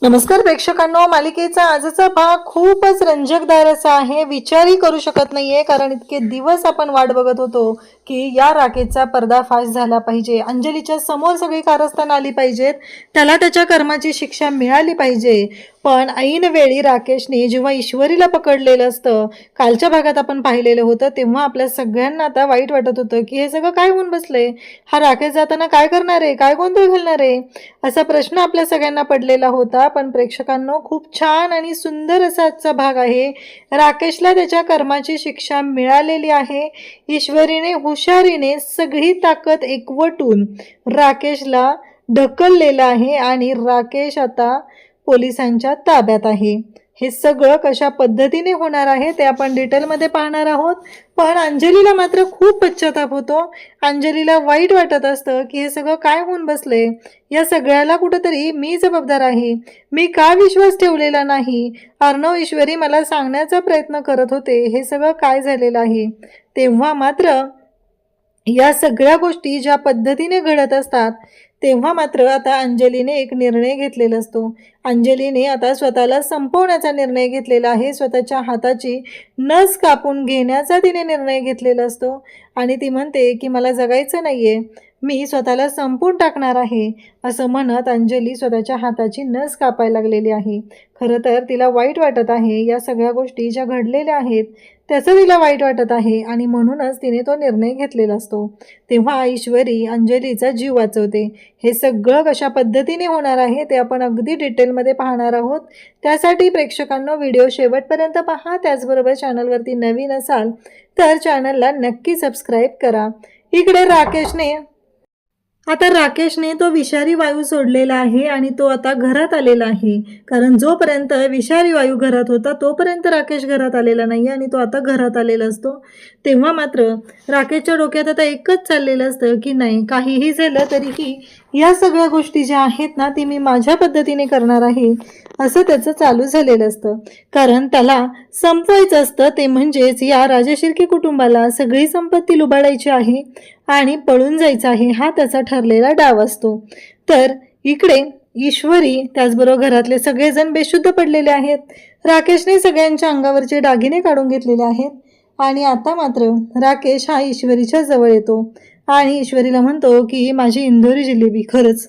नमस्कार प्रेक्षकांनो, मालिकेचा आजचा भाग खूपच रंजकदार असा आहे. विचारही करू शकत नाहीये, कारण इतके दिवस आपण वाट बघत होतो की या राकेशचा पर्दाफाश झाला पाहिजे. अंजलीच्या समोर सगळी कारस्थान आली पाहिजेत, त्याला त्याच्या कर्माची शिक्षा मिळाली पाहिजे. पण ऐन वेळी राकेशने जेव्हा ईश्वरीला पकडलेलं असतं, कालच्या भागात आपण पाहिलेलं होतं, तेव्हा आपल्या सगळ्यांना आता वाईट वाटत होतं की हे सगळं काय होऊन बसले, हा राकेश जाताना काय करणार आहे, काय गोंधळ घालणार आहे, असा प्रश्न आपल्या सगळ्यांना पडलेला होता. पण प्रेक्षकांनो, खूप छान आणि सुंदर असा आजचा भाग आहे. राकेशला त्याच्या कर्माची शिक्षा मिळालेली आहे. ईश्वरीने हुशारीने सगळी ताकद एकवटून राकेशला ढकललेलं आहे आणि राकेश आता पोलिसांच्या ताब्यात आहे. हे सगळं कशा पद्धतीने होणार आहे ते आपण डिटेलमध्ये पाहणार आहोत. पण अंजलीला मात्र खूप पश्चाताप होतो. अंजलीला वाईट वाटत असतं की हे सगळं काय होऊन बसले, या सगळ्याला कुठंतरी मी जबाबदार आहे. मी का विश्वास ठेवलेला नाही, अर्णव ईश्वरी मला सांगण्याचा प्रयत्न करत होते, हे सगळं काय झालेलं आहे. तेव्हा मात्र या सगळ्या गोष्टी ज्या पद्धतीने घडत असतात, तेव्हा मात्र आता अंजलीने एक निर्णय घेतलेला असतो. अंजलीने आता स्वतःला संपवण्याचा निर्णय घेतलेला आहे. स्वतःच्या हाताची नस कापून घेण्याचा तिने निर्णय घेतलेला असतो आणि ती म्हणते की मला जगायचं नाहीये, मी स्वतःला संपवून टाकणार आहे, असं म्हणत अंजली स्वतःच्या हाताची नस कापायला लागलेली आहे. खरं तर तिला वाईट वाटत आहे, या सगळ्या गोष्टी ज्या घडलेल्या आहेत त्याचं तिला वाईट वाटत आहे आणि म्हणूनच तिने तो निर्णय घेतलेला असतो. तेव्हा ईश्वरी अंजलीचा जीव वाचवते. हे सगळं कशा पद्धतीने होणार आहे ते आपण अगदी डिटेलमध्ये पाहणार आहोत. त्यासाठी प्रेक्षकांनो, व्हिडिओ शेवटपर्यंत पहा. त्याचबरोबर चॅनलवरती नवीन असाल तर चॅनलला नक्की सबस्क्राईब करा. इकडे राकेशने तो विषारी वायू सोडलेला आहे आणि तो आता घरात आलेला आहे. कारण जोपर्यंत विषारी वायू घरात होता तोपर्यंत राकेश घरात आलेला नाही आणि तो आता घरात आलेला असतो. तेव्हा मात्र राकेशच्या डोक्यात आता एकच चाललेलं असतं की नाही, काहीही झालं तरीही या सगळ्या गोष्टी ज्या आहेत ना ती मी माझ्या पद्धतीने करणार आहे, असं त्याचं चालू झालेलं असतं. कारण त्याला संपवायचं असतं, ते म्हणजेच या राजशिर्के कुटुंबाला सगळी संपत्ती लुबाडायची आहे आणि पळून जायचं आहे, हा त्याचा ठरलेला डाव असतो. तर इकडे ईश्वरी त्याचबरोबर घरातले सगळेजण बेशुद्ध पडलेले आहेत. राकेशने सगळ्यांच्या अंगावरचे दागिने काढून घेतलेले आहेत आणि आता मात्र राकेश हा ईश्वरीच्या जवळ येतो आणि ईश्वरीला म्हणतो की माझी इंदोरी जिलेबी, खरंच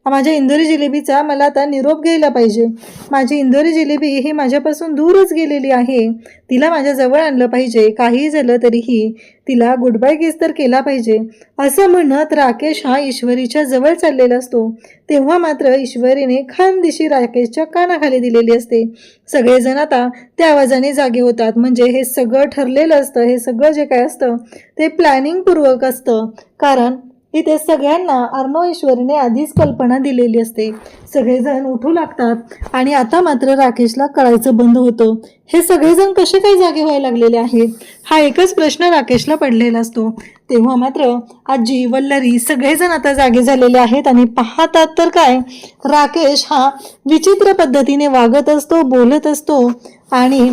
माझ्या इंदोरी जिलेबीचा मला आता निरोप घ्यायला पाहिजे. माझी इंदोरी जिलेबी ही माझ्यापासून दूरच गेलेली आहे, तिला माझ्या जवळ आणलं पाहिजे, काहीही झालं तरीही तिला गुड बाय किस तर केला पाहिजे, असं म्हणत राकेश हा ईश्वरीच्या जवळ चाललेला असतो. तेव्हा मात्र ईश्वरीने खानदिशी राकेशच्या कानाखाली दिलेली असते. सगळेजण आता त्या आवाजाने जागे होतात. म्हणजे हे सगळं ठरलेलं असतं, हे सगळं जे काय असतं ते प्लॅनिंगपूर्वक असतं. कारण इथे सगळ्यांना अर्णव ईश्वरीने आधीच कल्पना दिलेली असते. सगळेजण उठू लागतात आणि आता मात्र राकेशला कळायचं बंद होतं. हे सगळेजण कसे काय जागे व्हायला लागलेले आहेत, हा एकच प्रश्न राकेशला पडलेला असतो. तेव्हा मात्र आजी, वल्लरी सगळेजण आता जागे झालेले आहेत आणि पाहतात तर काय, राकेश हा विचित्र पद्धतीने वागत असतो, बोलत असतो आणि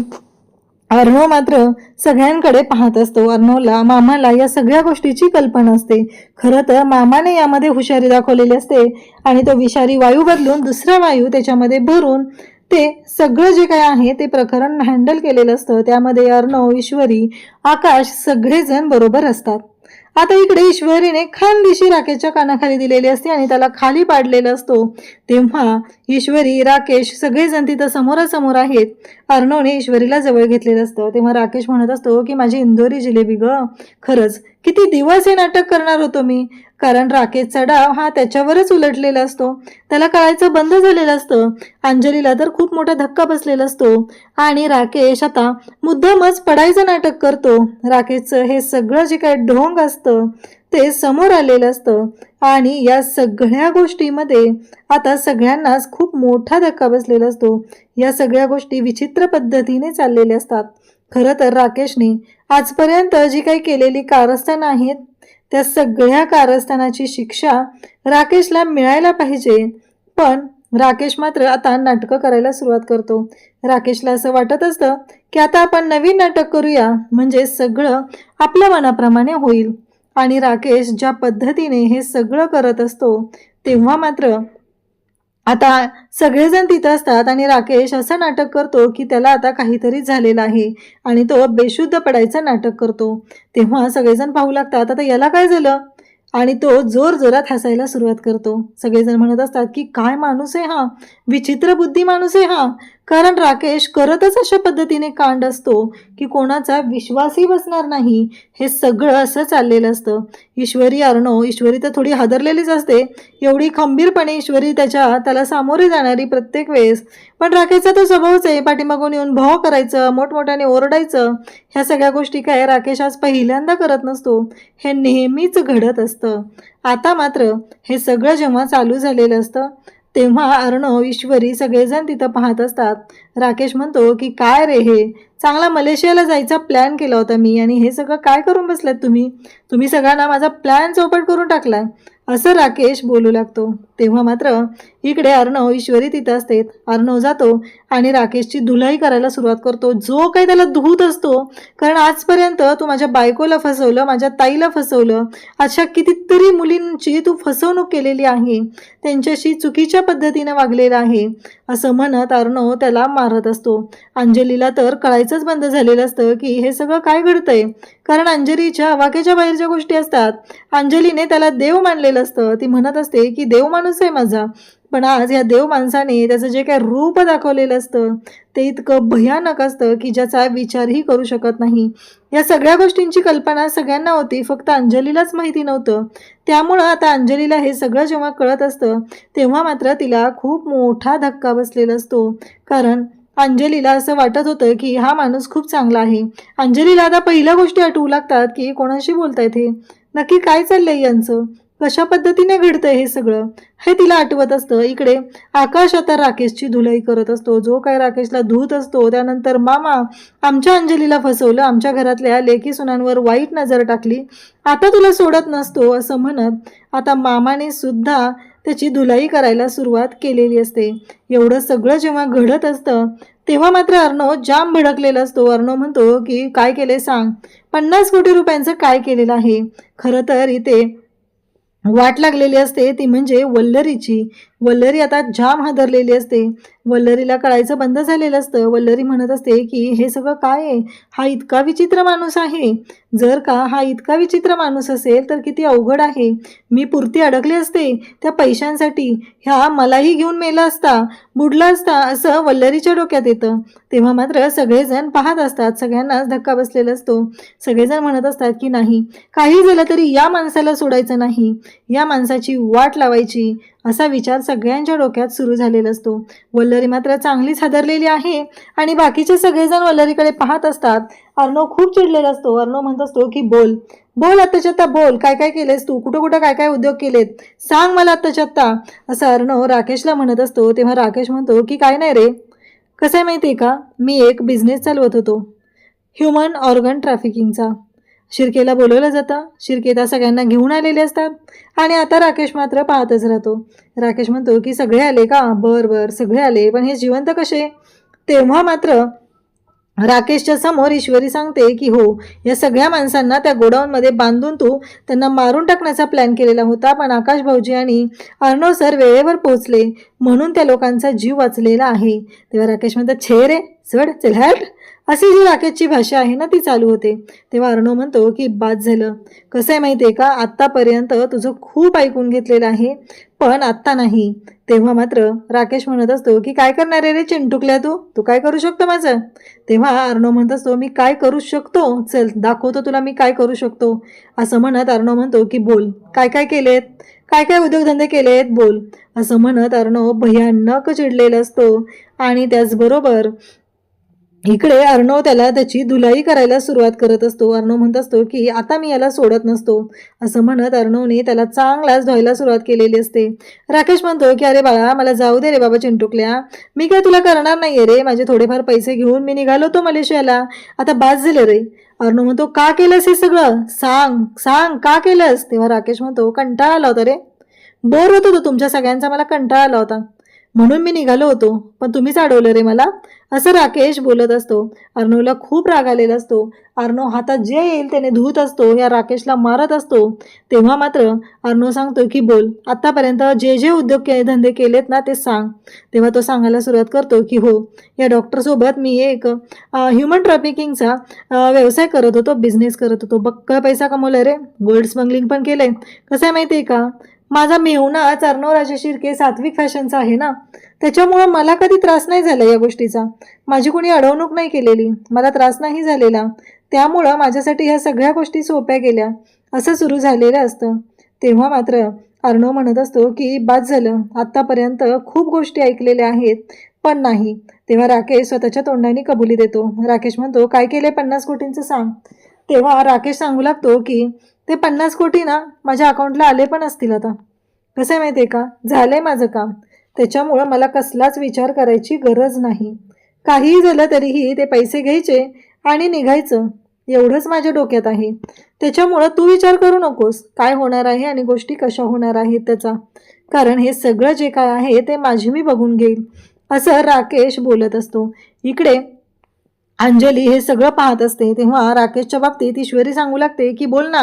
अर्णव मात्र सगळ्यांकडे पाहत असतो. अर्णवला, मामाला या सगळ्या गोष्टीची कल्पना असते. खरं तर मामाने यामध्ये हुशारी दाखवलेली असते आणि तो विषारी वायू बदलून दुसरा वायू त्याच्यामध्ये भरून ते सगळं जे काय आहे ते प्रकरण हँडल केलेलं असतं. त्यामध्ये अर्णव, ईश्वरी, आकाश सगळेजण बरोबर असतात. आता इकडे ईश्वरीने खानदिशी राकेशच्या कानाखाली दिलेली असते आणि त्याला खाली पाडलेला असतो. तेव्हा ईश्वरी, राकेश सगळेजण तिथं समोरासमोर आहेत. अर्णवने ईश्वरीला जवळ घेतलेलं असतं. तेव्हा राकेश म्हणत असतो की माझी इंदोरी जिलेबी ग, खरंच किती दिवस हे नाटक करणार होतो मी. कारण राकेशचा डाव हा त्याच्यावरच उलटलेला असतो, त्याला कळायचं बंद झालेलं असतं. अंजलीला तर खूप मोठा धक्का बसलेला असतो आणि राकेश आता मुद्दामच पडायचं नाटक करतो. राकेशचं हे सगळं जे काय ढोंग असतं ते समोर आलेलं असतं आणि या सगळ्या गोष्टीमध्ये आता सगळ्यांनाच खूप मोठा धक्का बसलेला असतो. या सगळ्या गोष्टी विचित्र पद्धतीने चाललेल्या असतात. खरं तर राकेशने आजपर्यंत जी काही केलेली कारस्थानं आहेत त्या सगळ्या कारस्थानाची शिक्षा राकेशला मिळायला पाहिजे. पण राकेश मात्र आता नाटकं करायला सुरुवात करतो. राकेशला असं वाटत असतं की आता आपण नवीन नाटक करूया, म्हणजे सगळं आपल्या मनाप्रमाणे होईल. आणि राकेश ज्या पद्धतीने हे सगळं करत असतो तेव्हा मात्र आता सगळेजण तिथं असतात आणि राकेश असं नाटक करतो की त्याला आता काहीतरी झालेलं आहे आणि तो बेशुद्ध पडायचं नाटक करतो. तेव्हा सगळेजण पाहू लागतात आता याला काय झालं आणि तो जोरजोरात हसायला सुरुवात करतो. सगळेजण म्हणत असतात की काय माणूस आहे हा, विचित्र बुद्धी माणूस आहे हा. कारण राकेश करतच अशा पद्धतीने कांड असतो की कोणाचा विश्वासही बसणार नाही. हे सगळं असं चाललेलं असतं. ईश्वरी तर थोडी हादरलेलीच असते. एवढी खंबीरपणे ईश्वरी त्याला सामोरे जाणारी प्रत्येक वेळेस. पण राकेशचा तो स्वभावच आहे, पाठीमागून येऊन भॉ करायचं, मोठमोठ्याने ओरडायचं. ह्या सगळ्या गोष्टी काय राकेश आज पहिल्यांदा करत नसतो, हे नेहमीच घडत असतं. आता मात्र हे सगळं जेव्हा चालू झालेलं असतं तेव्हा अर्णव, ईश्वरी सगळेजण तिथं पाहत असतात. राकेश म्हणतो की काय रे हे, चांगला मलेशियाला जायचा प्लॅन केला होता मी आणि हे सगळं काय करून बसलात तुम्ही सगळ्यांना माझा प्लॅन चौपट करून टाकलाय, असं राकेश बोलू लागतो. तेव्हा मात्र इकडे अर्णव, ईश्वरी तिथं असते. अर्णव जातो आणि राकेशची धुलाई करायला सुरुवात करतो, जो काही त्याला धूत असतो. कारण आजपर्यंत तू माझ्या बायकोला फसवलं, माझ्या ताईला फसवलं, अशा कितीतरी मुलींची तू फसवणूक केलेली आहे, त्यांच्याशी चुकीच्या पद्धतीने वागलेला आहे, असं म्हणत अर्णव त्याला मारत असतो. अंजलीला तर कळायचंच बंद झालेलं असतं की हे सगळं काय घडतंय. कारण अंजलीच्या आवाक्याच्या बाहेरच्या गोष्टी असतात. अंजलीने त्याला देव मानलेलं असतं. ती म्हणत असते की देव माणूस आहे माझा. पण आज या देव माणसाने त्याचं जे काही रूप दाखवलेलं असतं ते इतकं भयानक असतं की ज्याचा विचारही करू शकत नाही. या सगळ्या गोष्टींची कल्पना सगळ्यांना होती, फक्त अंजलीलाच माहिती नव्हतं. त्यामुळं आता अंजलीला हे सगळं जेव्हा कळत असतं तेव्हा मात्र तिला खूप मोठा धक्का बसलेला असतो. कारण अंजलीला असं वाटत होतं की हा माणूस खूप चांगला आहे. अंजलीला आता पहिल्या गोष्टी आठवू लागतात की कोणाशी बोलतायत हे, नक्की काय चाललंय यांचं, कशा पद्धतीने घडतंय हे सगळं, हे तिला आठवत असतं. इकडे आकाश आता राकेशची धुलाई करत असतो. जो काय राकेशला धूत असतो, त्यानंतर मामा आमच्या अंजलीला फसवलं, आमच्या घरातल्या लेकी सुनांवर वाईट नजर टाकली, आता तुला सोडत नसतो, असं म्हणत आता मामाने सुद्धा त्याची धुलाई करायला सुरुवात केलेली असते. एवढं सगळं जेव्हा घडत असतं तेव्हा मात्र अर्णव जाम भडकलेला असतो. अर्णव म्हणतो की काय केले सांग, 50 कोटी रुपयांचं काय केलेलं आहे. खरं तर इथे वाट लागलेली असते ती म्हणजे वल्लरीची. वल्लरी आता जाम हादरलेली असते. वल्लरीला कळायचं बंद झालेलं असतं. वल्लरी म्हणत असते की हे सगळं काय आहे, हा इतका विचित्र माणूस आहे. जर का हा इतका विचित्र माणूस असेल तर किती अवघड आहे. मी पुरती अडकले असते त्या पैशांसाठी, ह्या मलाही घेऊन मेला असता, बुडला असता, असं वल्लरीच्या डोक्यात येतं. तेव्हा मात्र सगळेजण पाहत असतात. सगळ्यांनाच धक्का बसलेला असतो. सगळेजण म्हणत असतात की नाही, काही झालं तरी या माणसाला सोडायचं नाही, या माणसाची वाट लावायची, असा विचार सगळ्यांच्या डोक्यात सुरू झालेला असतो. वल्लरी मात्र चांगलीच हादरलेली आहे आणि बाकीचे सगळेजण वल्लरीकडे पाहत असतात. अर्णव खूप चिडलेला असतो. अर्णव म्हणत असतो की बोल बोल, आत्ताच्या आत्ता बोल, काय काय केलेस तू, कुठं कुठं काय काय उद्योग केलेत, सांग मला आत्ताच्या आत्ता, असं अर्णव राकेशला म्हणत असतो. तेव्हा राकेश म्हणतो की काय नाही रे, कसं आहे माहिती आहे का, मी एक बिझनेस चालवत होतो, ह्युमन ऑर्गन ट्रॅफिकिंगचा. शिर्केला बोलवलं जातं, शिर्केत सगळ्यांना घेऊन आलेले असतात आणि आता राकेश मात्र पाहतच राहतो. राकेश म्हणतो की सगळे आले का, बर सगळे आले, पण हे जिवंत कसे. तेव्हा मात्र राकेशच्या समोर ईश्वरी सांगते की हो, या सगळ्या माणसांना त्या गोडाऊनमध्ये बांधून तू त्यांना मारून टाकण्याचा प्लॅन केलेला होता, पण आकाश भाऊजी आणि अर्णव सर वेळेवर पोहोचले म्हणून त्या लोकांचा जीव वाचलेला आहे. तेव्हा राकेश म्हणतात छे रे, चढ चल हट, अशी जी राकेशची भाषा आहे ना ती चालू होते. तेव्हा अर्णव म्हणतो की बाद झालं, कसं आहे माहिती आहे का, आत्तापर्यंत तुझं खूप ऐकून घेतलेलं आहे, पण आत्ता नाही. तेव्हा मात्र राकेश म्हणत असतो की काय करणार आहे रे चिंटुकल्या, तू काय करू शकतो माझं. तेव्हा अर्णव म्हणत असतो मी काय करू शकतो, चल दाखवतो तुला मी काय करू शकतो, असं म्हणत अर्णव म्हणतो की बोल, काय काय केलेत, काय काय उद्योगधंदे केलेत, बोल, असं म्हणत अर्णव भयानक चिडलेला असतो. आणि त्याचबरोबर इकडे अर्णव त्याची धुलाई करायला सुरुवात करत असतो. अर्णव म्हणत असतो की आता मी याला सोडत नसतो, असं म्हणत अर्णवने त्याला चांगलाच धुवायला सुरुवात केलेली असते. राकेश म्हणतो की अरे बाळा, मला जाऊ दे रे बाबा चिंटुकल्या, मी काय तुला करणार नाहीये रे, माझे थोडेफार पैसे घेऊन मी निघालो होतो मलेशियाला, आता बास झाले रे. अर्णव म्हणतो का केलंस हे सगळं, सांग सांग का केलंस. तेव्हा राकेश म्हणतो कंटाळा आला होता रे, बोर होत होतो तुमच्या सगळ्यांचा, मला कंटाळा आला होता. म्हणून मी निघालो होतो, पण तुम्हीच अडवलं रे मला, असं राकेश बोलत असतो. अर्णवला खूप राग आलेला असतो. अर्णव हातात जे येईल त्याने धुत असतो, या राकेशला मारत असतो. तेव्हा मात्र अर्णव सांगतो की बोल, आतापर्यंत जे जे धंदे केलेत ना ते सांग. तेव्हा तो सांगायला सुरुवात करतो की हो, या डॉक्टरसोबत मी एक ह्युमन ट्रॅफिकिंगचा व्यवसाय करत होतो, बिझनेस करत होतो. बक्कळ पैसा कमवला रे, गोल्ड स्मगलिंग पण केलंय. कसं आहे माहिती आहे का, माझा मेहुणा अर्णव राजे शिर्के सात्विक फॅशनचा आहे ना, त्याच्यामुळं मला कधी त्रास नाही झाला या गोष्टीचा. माझी कोणी अडवणूक नाही केलेली, मला त्रास नाही झालेला. त्यामुळं माझ्यासाठी ह्या सगळ्या गोष्टी सोप्या गेल्या, असं सुरू झालेलं असतं. तेव्हा मात्र अर्णव म्हणत असतो की बाद झालं, आत्तापर्यंत खूप गोष्टी ऐकलेल्या आहेत पण नाही. तेव्हा राकेश स्वतःच्या तोंडाने कबुली देतो. राकेश म्हणतो काय केले 50 कोटींचं सांग. तेव्हा राकेश सांगू लागतो की ते 50 कोटी ना माझ्या अकाउंटला आले पण असतील आता. कसं आहे माहिती आहे का, झालंय माझं काम, त्याच्यामुळं मला कसलाच विचार करायची गरज नाही. काहीही झालं तरीही ते पैसे घ्यायचे आणि निघायचं, एवढंच माझ्या डोक्यात आहे. त्याच्यामुळं तू विचार करू नकोस काय होणार आहे आणि गोष्टी कशा होणार आहेत त्याचा, कारण हे सगळं जे काय आहे ते माझी मी बघून घेईल, असं राकेश बोलत असतो. इकडे अंजली हे सगळं पाहत असते. तेव्हा राकेशच्या बाबतीत ईश्वरी सांगू लागते की बोल ना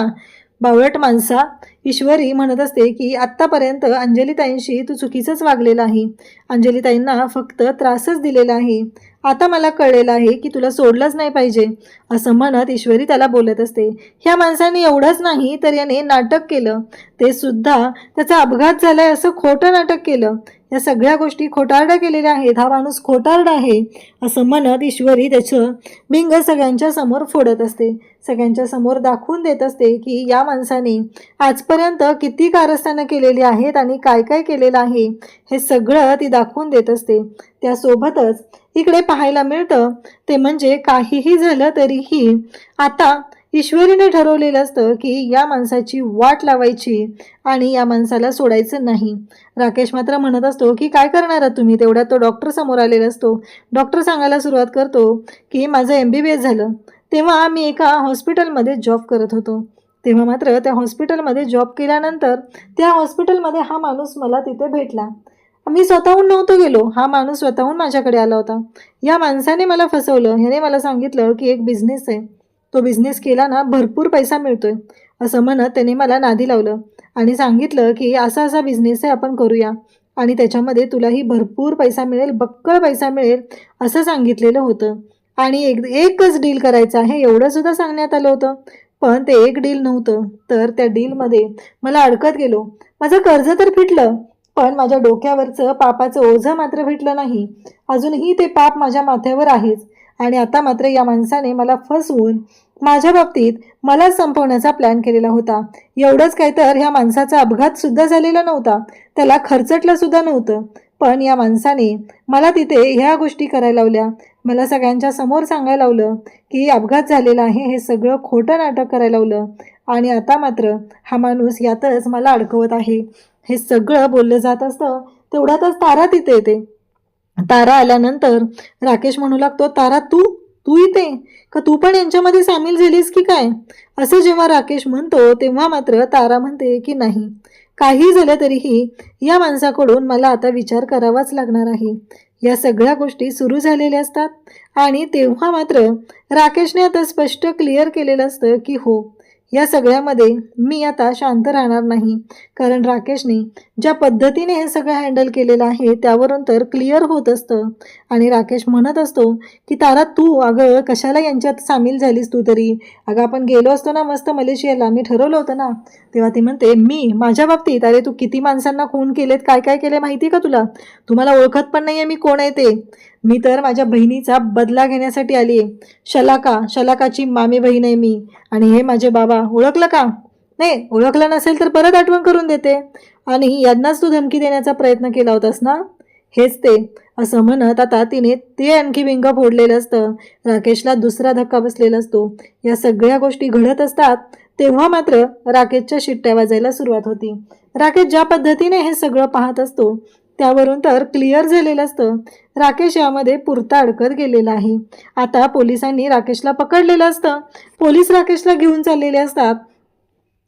बावळट माणसा. ईश्वरी म्हणत असते की आत्तापर्यंत अंजलीताईंशी तू चुकीचंच वागलेला आहे, अंजलीताईंना फक्त त्रासच दिलेला आहे. आता मला कळलेलं आहे की तुला सोडलंच नाही पाहिजे, असं म्हणत ईश्वरी त्याला बोलत असते. ह्या माणसाने एवढंच नाही तर याने नाटक केलं, ते सुद्धा त्याचा अपघात झालाय असं खोटं नाटक केलं. या सगळ्या गोष्टी खोटारड्या केलेल्या आहेत, हा माणूस खोटारडा आहे, असं म्हणत ईश्वरी त्याचं बिंग सगळ्यांच्या समोर फोडत असते. सगळ्यांच्या समोर दाखवून देत असते की या माणसाने आजपर्यंत किती कारस्थानं केलेली आहेत आणि काय काय केलेलं आहे हे सगळं ती दाखवून देत असते. त्यासोबतच इकडे पाहायला मिळतं ते म्हणजे काहीही झालं तरीही आता ईश्वरीने ठरवलेलं असतं की या माणसाची वाट लावायची आणि या माणसाला सोडायचं नाही. राकेश मात्र म्हणत असतो की काय करणार आहात तुम्ही. तेवढ्यात तो डॉक्टर समोर आलेला असतो. डॉक्टर सांगायला सुरुवात करतो की माझं MBBS झालं, तेव्हा मी एका हॉस्पिटलमध्ये जॉब करत होतो. तेव्हा मात्र त्या हॉस्पिटलमध्ये जॉब केल्यानंतर त्या हॉस्पिटलमध्ये हा माणूस मला तिथे भेटला. मी स्वतःहून नव्हतो गेलो, हा माणूस स्वतःहून माझ्याकडे आला होता. या माणसाने मला फसवलं. ह्याने मला सांगितलं की एक बिझनेस आहे, तो बिझनेस केला ना भरपूर पैसा मिळतोय, असं म्हणत त्याने मला नादी लावलं आणि सांगितलं की असा असा बिझनेस आहे, आपण करूया आणि त्याच्यामध्ये तुलाही भरपूर पैसा मिळेल, बक्कळ पैसा मिळेल, असं सांगितलेलं होतं. आणि एकच डील करायचं आहे एवढं सुद्धा सांगण्यात आलं होतं. पण ते एक डील नव्हतं, तर त्या डीलमध्ये मला अडकत गेलो. माझं कर्ज तर फिटलं, पण माझ्या डोक्यावरचं पापाचं ओझं मात्र फिटलं नाही. अजूनही ते पाप माझ्या माथ्यावर आहेच. आणि आता मात्र या माणसाने मला फसवून माझ्या बाबतीत मला संपवण्याचा प्लॅन केलेला होता. एवढंच काय तर ह्या माणसाचा अपघात सुद्धा झालेला नव्हता, त्याला खर्चटलं सुद्धा नव्हतं, पण या माणसाने मला तिथे ह्या गोष्टी करायला लावल्या. मला सगळ्यांच्या समोर सांगायला लावलं की अपघात झालेला आहे, हे सगळं खोटं नाटक करायला लावलं आणि आता मात्र हा माणूस यातच मला अडकवत आहे. हे सगळं बोललं जात असतं तेवढ्यातच तारा तिथे येते. तारा आल्यानंतर राकेश म्हणू लागतो, तारा तू तू इथे का, तू पण यांच्यामध्ये सामील झालीस की काय, असं जेव्हा राकेश म्हणतो तेव्हा मात्र तारा म्हणते की नाही, काही झालं तरीही या माणसाकडून मला आता विचार करावाच लागणार आहे. या सगळ्या गोष्टी सुरू झालेल्या असतात आणि तेव्हा मात्र राकेशने आता स्पष्ट क्लिअर केलेलं असतं की हो, या सगळ्यामध्ये मी आता शांत राहणार नाही, कारण राकेशने ज्या पद्धतीने हे सगळं हँडल केलेलं आहे त्यावरून तर क्लिअर होत असतं. आणि राकेश म्हणत असतो की तारा तू अगं कशाला यांच्यात सामील झालीस तू तरी, अगं आपण गेलो असतो ना मस्त मलेशियाला, मी ठरवलं होतं ना. तेव्हा ती म्हणते मी माझ्या बाबतीत, अरे तू किती माणसांना खून केलेत, काय काय केले माहिती का तुला, तुम्हाला ओळखत पण नाही आहे मी कोण आहे ते. मी तर माझ्या बहिणीचा बदला घेण्यासाठी आली आहे. शलाकाची मामी बहीण आहे मी आणि हे माझे बाबा, ओळखलं का, नाही ओळखलं नसेल तर परत आठवण करून देते, आणि यांनाच तू धमकी देण्याचा प्रयत्न केला होतास ना, हेच ते, असं म्हणत आता तिने ते आणखी विंग फोडलेलं असतं. राकेशला दुसरा धक्का बसलेला असतो. या सगळ्या गोष्टी घडत असतात तेव्हा मात्र राकेशच्या शिट्ट्या वाजायला सुरुवात होती. राकेश ज्या पद्धतीने हे सगळं पाहत असतो त्यावरून तर क्लिअर झालेलं असतं राकेश यामध्ये पुरता अडकत गेलेला आहे. आता पोलिसांनी राकेशला पकडलेलं असतं. पोलीस राकेशला घेऊन चाललेले असतात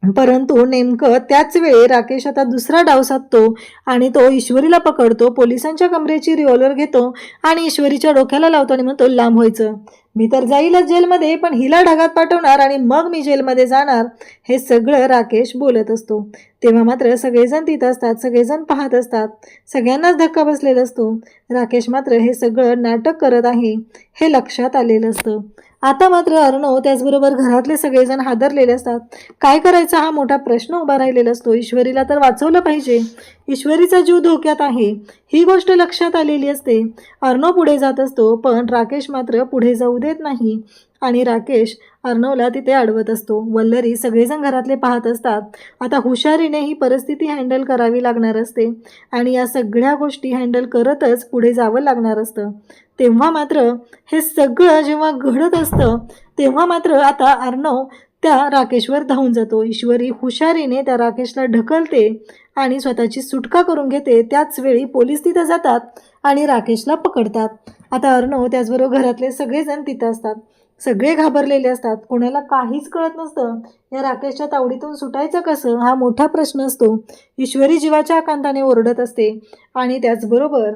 परंतु नेमकं त्याच वेळी राकेश आता दुसरा डाव साधतो आणि तो ईश्वरीला पकडतो, पोलिसांच्या कमरेची रिव्हॉल्वर घेतो आणि ईश्वरीच्या डोक्याला लावतो आणि म्हणतो, लांब व्हायचं, मी तर जाईलच जेलमध्ये, पण हिला ढगात पाठवणार आणि मग मी जेलमध्ये जाणार. हे सगळं राकेश बोलत असतो. तेव्हा मात्र सगळेजण तिथं असतात, सगळेजण पाहत असतात, सगळ्यांनाच धक्का बसलेला असतो. राकेश मात्र हे सगळं नाटक करत आहे हे लक्षात आलेलं असतं. आता मात्र अर्णव त्याचबरोबर घरातले सगळेजण हादरलेले असतात. काय करायचा हा मोठा प्रश्न उभा राहिलेला असतो. ईश्वरीला तर वाचवलं पाहिजे, ईश्वरीचा जीव धोक्यात आहे ही गोष्ट लक्षात आलेली असते. अर्णव पुढे जात असतो, पण राकेश मात्र पुढे जाऊ देत नाही आणि राकेश अर्णवला तिथे अडवत असतो. वल्लरी सगळेजण घरातले पाहत असतात. आता हुशारीने ही परिस्थिती हँडल करावी लागणार असते आणि या सगळ्या गोष्टी हँडल करतच पुढे जावं लागणार असतं. तेव्हा मात्र हे सगळं जेव्हा घडत असतं तेव्हा मात्र आता अर्णव त्या राकेशवर धावून जातो. ईश्वरी हुशारीने त्या राकेशला ढकलते आणि स्वतःची सुटका करून घेते. त्याच वेळी पोलीस तिथं जातात आणि राकेशला पकडतात. आता अर्णव त्याचबरोबर घरातले सगळेजण तिथं असतात. सगळे घाबरलेले असतात, कोणाला काहीच कळत नसतं. या राकेशच्या तावडीतून सुटायचं कसं हा मोठा प्रश्न असतो. ईश्वरी जीवाच्या आकांताने ओरडत असते आणि त्याचबरोबर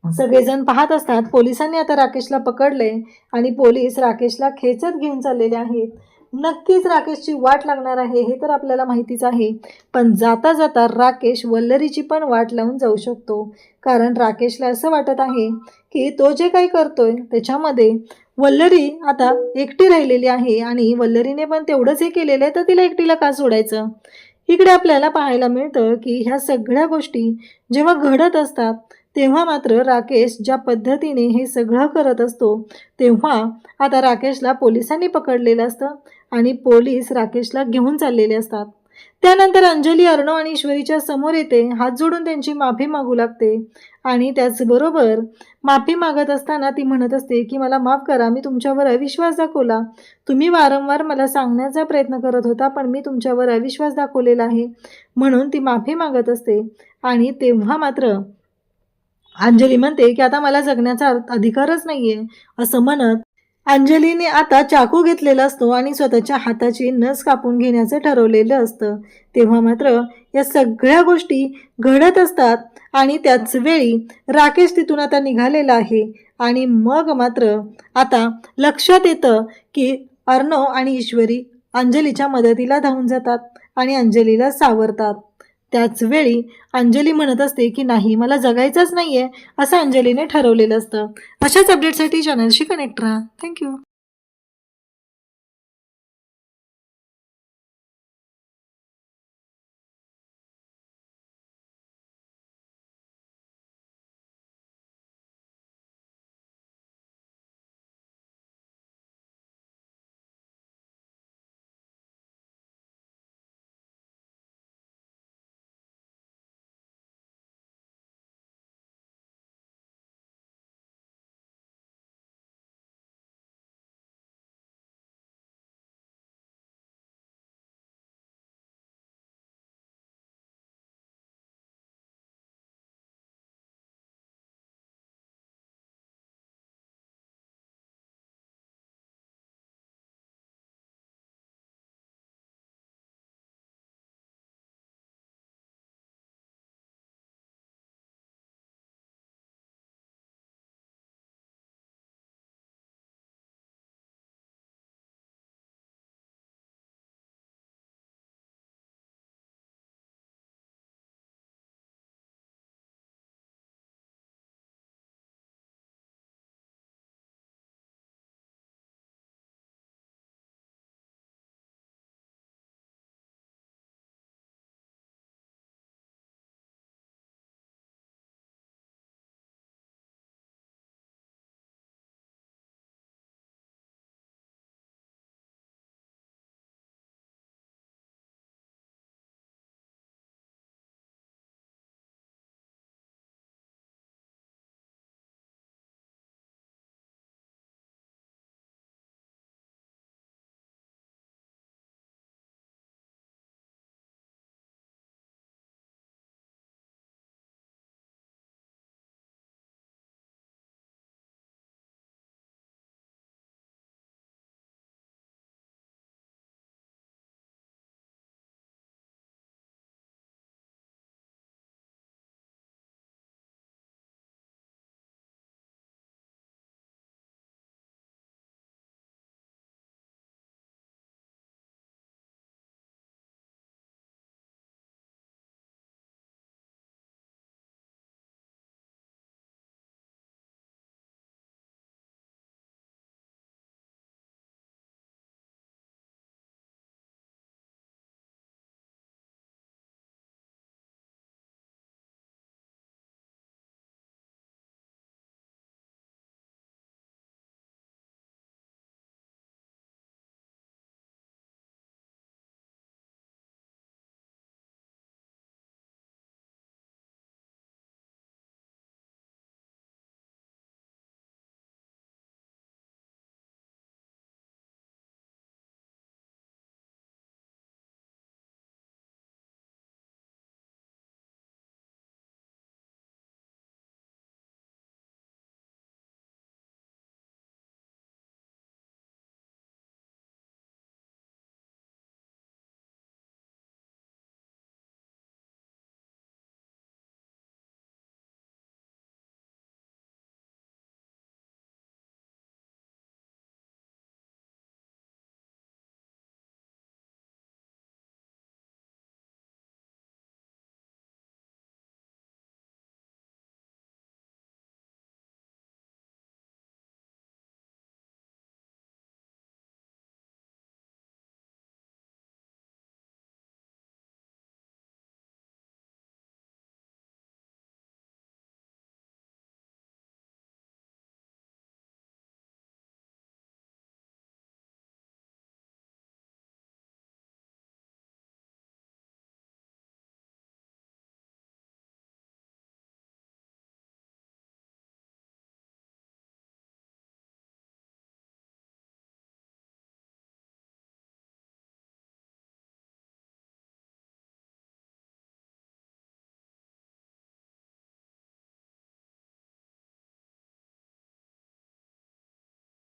सगळेजण पाहत असतात. पोलिसांनी आता राकेशला पकडले आणि पोलीस राकेशला खेचत घेऊन चाललेले आहेत. नक्कीच राकेशची वाट लागणार आहे हे तर आपल्याला माहितीच आहे, पण जाता जाता राकेश वल्लरीची पण वाट लावून जाऊ शकतो. कारण राकेशला असं वाटत आहे की तो जे काही करतोय त्याच्यामध्ये वल्लरी आता एकटी राहिलेली आहे आणि वल्लरीने पण तेवढंच हे केलेलं आहे, तर तिला एकटीला का सोडायचं. इकडे आपल्याला पाहायला मिळतं की ह्या सगळ्या गोष्टी जेव्हा घडत असतात तेव्हा मात्र राकेश ज्या पद्धतीने हे सगळं करत असतो तेव्हा आता राकेशला पोलिसांनी पकडलेलं असतं आणि पोलीस राकेशला घेऊन चाललेले असतात. त्यानंतर अंजली अर्णव आणि ईश्वरीच्या समोर येते, हात जोडून त्यांची माफी मागू लागते आणि त्याचबरोबर माफी मागत असताना ती म्हणत असते की मला माफ करा, मी तुमच्यावर अविश्वास दाखवला, तुम्ही वारंवार मला सांगण्याचा प्रयत्न करत होता पण मी तुमच्यावर अविश्वास दाखवलेला आहे, म्हणून ती माफी मागत असते. आणि तेव्हा मात्र अंजली म्हणते की आता मला जगण्याचा अधिकारच नाहीये. असं म्हणत अंजलीने आता चाकू घेतलेला असतो आणि स्वतःच्या हाताची नस कापून घेण्याचं ठरवलेलं असतं. तेव्हा मात्र या सगळ्या गोष्टी घडत असतात आणि त्याच वेळी राकेश तिथून आता निघालेला आहे आणि मग मात्र आता लक्षात येतं की अर्णव आणि ईश्वरी अंजलीच्या मदतीला धावून जातात आणि अंजलीला सावरतात. त्याच वेळी अंजली म्हणत असते की नाही, मला जगायचंच नाहीये असं अंजलीने ठरवलेलं असतं. अशाच अपडेटसाठी चॅनलशी कनेक्ट राहा. थँक्यू.